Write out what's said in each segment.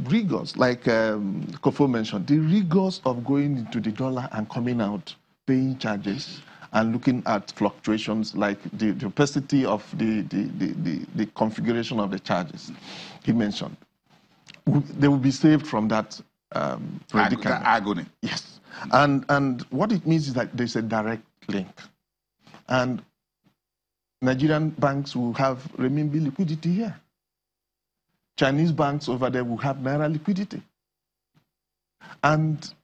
rigors, like Kofo mentioned, the rigors of going into the dollar and coming out, paying charges, and looking at fluctuations like the opacity of the configuration of the charges he mentioned. They will be saved from that predicament. Agony. Yes. And what it means is that there's a direct link. And Nigerian banks will have renminbi liquidity here. Chinese banks over there will have Naira liquidity. And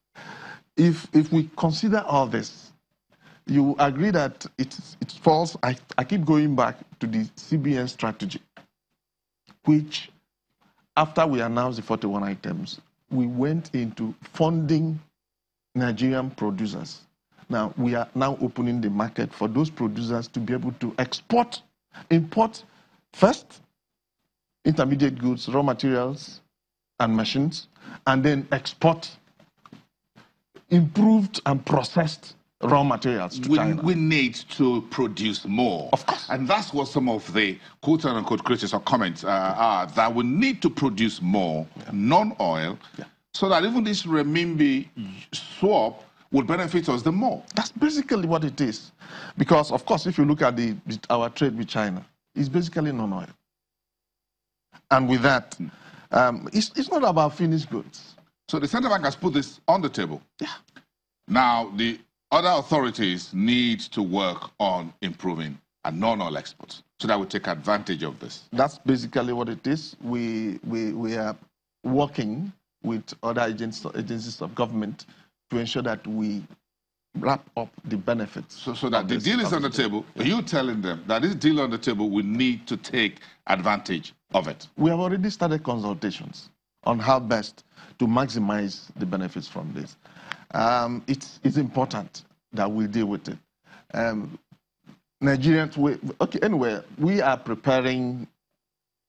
if we consider all this, you agree that it falls, I keep going back to the CBN strategy, which after we announced the 41 items, we went into funding Nigerian producers. Now, we are now opening the market for those producers to be able to import first, intermediate goods, raw materials, and machines, and then export improved and processed raw materials to China. We need to produce more. Of course. And that's what some of the quote-unquote critics or comments are, that we need to produce more non-oil so that even this renminbi swap would benefit us the more. That's basically what it is. Because, of course, if you look at our trade with China, it's basically non-oil. And with that, it's not about finished goods. So the central bank has put this on the table. Yeah. Now, the other authorities need to work on improving our non-oil exports so that we take advantage of this. That's basically what it is. We are working with other agencies of government to ensure that we wrap up the benefits. So that the deal is on the table. Are you telling them that this deal on the table, we need to take advantage of it? We have already started consultations on how best to maximize the benefits from this. It's important that we deal with it. Nigerians, anyway, we are preparing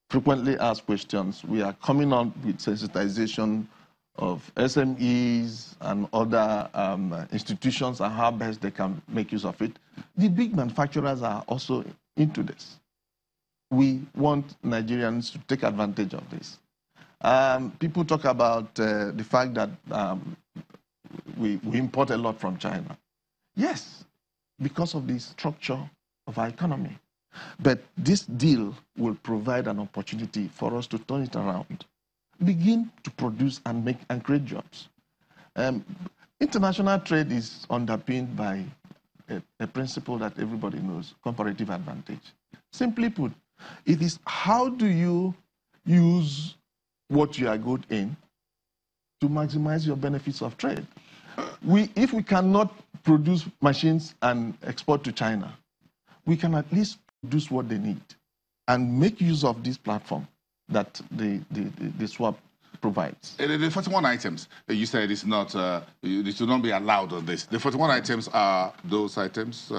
frequently asked questions. We are coming on with sensitization of SMEs and other institutions and how best they can make use of it. The big manufacturers are also into this. We want Nigerians to take advantage of this. People talk about the fact that we import a lot from China. Yes, because of the structure of our economy. But this deal will provide an opportunity for us to turn it around, begin to produce and create jobs. International trade is underpinned by a principle that everybody knows, comparative advantage. Simply put, it is how do you use what you are good in to maximize your benefits of trade. If we cannot produce machines and export to China, we can at least produce what they need and make use of this platform that the swap provides. The 41 items you said is not, it should not be allowed on this. The 41 items are those items?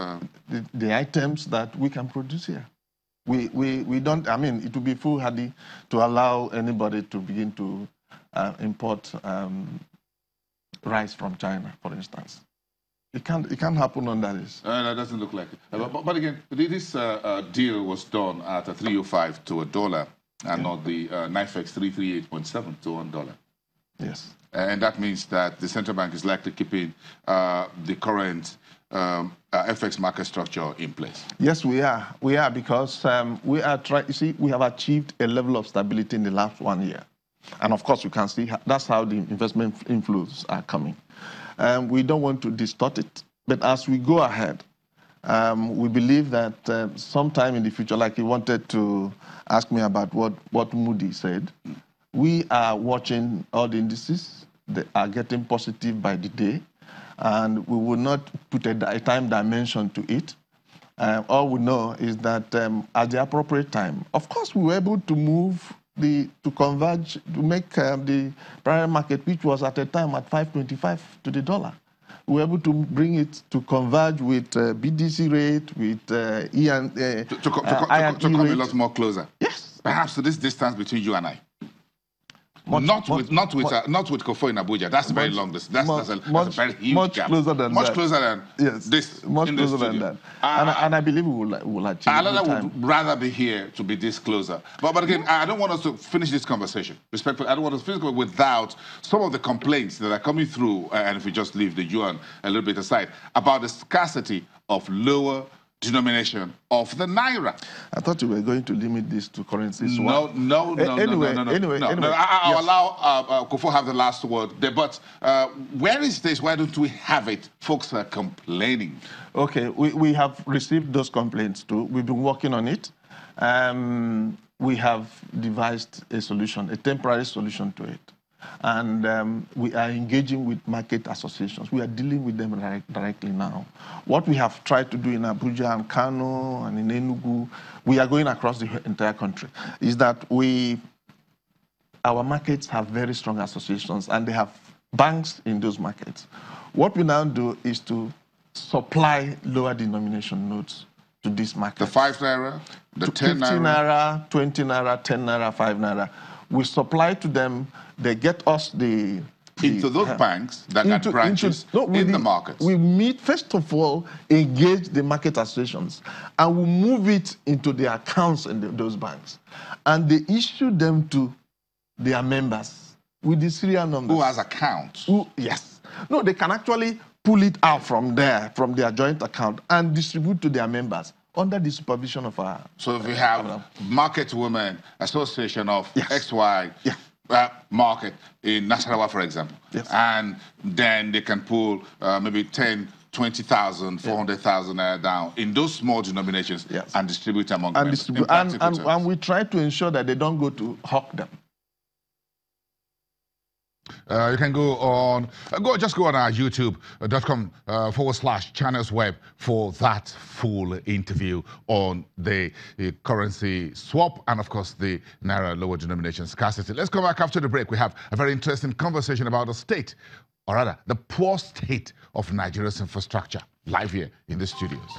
The items that we can produce here. We don't, I mean, it would be foolhardy to allow anybody to begin to import rice from China, for instance. It can't happen on that. That doesn't look like it. But again, this deal was done at a 305 to $1 and not the NIFEX 338.7 to $1. Yes. And that means that the central bank is likely keeping the current FX market structure in place. Yes, we are. We are because we are trying. You see, we have achieved a level of stability in the last 1 year, and of course, you can see that's how the investment inflows are coming. We don't want to distort it, but as we go ahead, we believe that sometime in the future, like you wanted to ask me about what Moody said, we are watching all the indices. They are getting positive by the day, and we will not put a time dimension to it. All we know is that at the appropriate time, of course, we were able to move to converge, to make the primary market, which was at a time at 5.25 to the dollar. We were able to bring it to converge with BDC rate, with to come a lot more closer. Yes. Perhaps to this distance between you and I. Not with Kofo in Abuja. That's very long. That's a very huge gap. Closer than much that. closer than this. Much closer than that. And I believe we will achieve it. Alana would rather be here to be this closer. But again, I don't want us to finish this conversation. Respectfully, I don't want us to finish it without some of the complaints that are coming through, and if we just leave the yuan a little bit aside, about the scarcity of lower denomination of the Naira. I thought you were going to limit this to currencies. No. Anyway, I'll allow Kofo have the last word there. But where is this? Why don't we have it? Folks are complaining. Okay, we have received those complaints too. We've been working on it. We have devised a solution, a temporary solution to it. And we are engaging with market associations. We are dealing with them directly now. What we have tried to do in Abuja and Kano and in Enugu, we are going across the entire country, is that our markets have very strong associations and they have banks in those markets. What we now do is to supply lower denomination notes to these markets. The 5 Naira, the 10 Naira? 50 Naira, 20 Naira, 10 Naira, 5 Naira. We supply to them, they get us into those banks that got branches in the markets. We meet, first of all, engage the market associations, and we move it into their accounts in those banks. And they issue them to their members with the serial numbers. Who has accounts? Yes. No, they can actually pull it out from there, from their joint account, and distribute to their members under the supervision of our... So if we have Market Women Association of XY market in Nasarawa, for example, and then they can pull maybe 10, 20,000, 400,000 down in those small denominations and distribute among members. And we try to ensure that they don't go to hawk them. You can go on, just go on our youtube.com/channelsweb for that full interview on the currency swap and, of course, the Naira lower denomination scarcity. Let's come back after the break. We have a very interesting conversation about the state, or rather, the poor state of Nigeria's infrastructure, live here in the studios.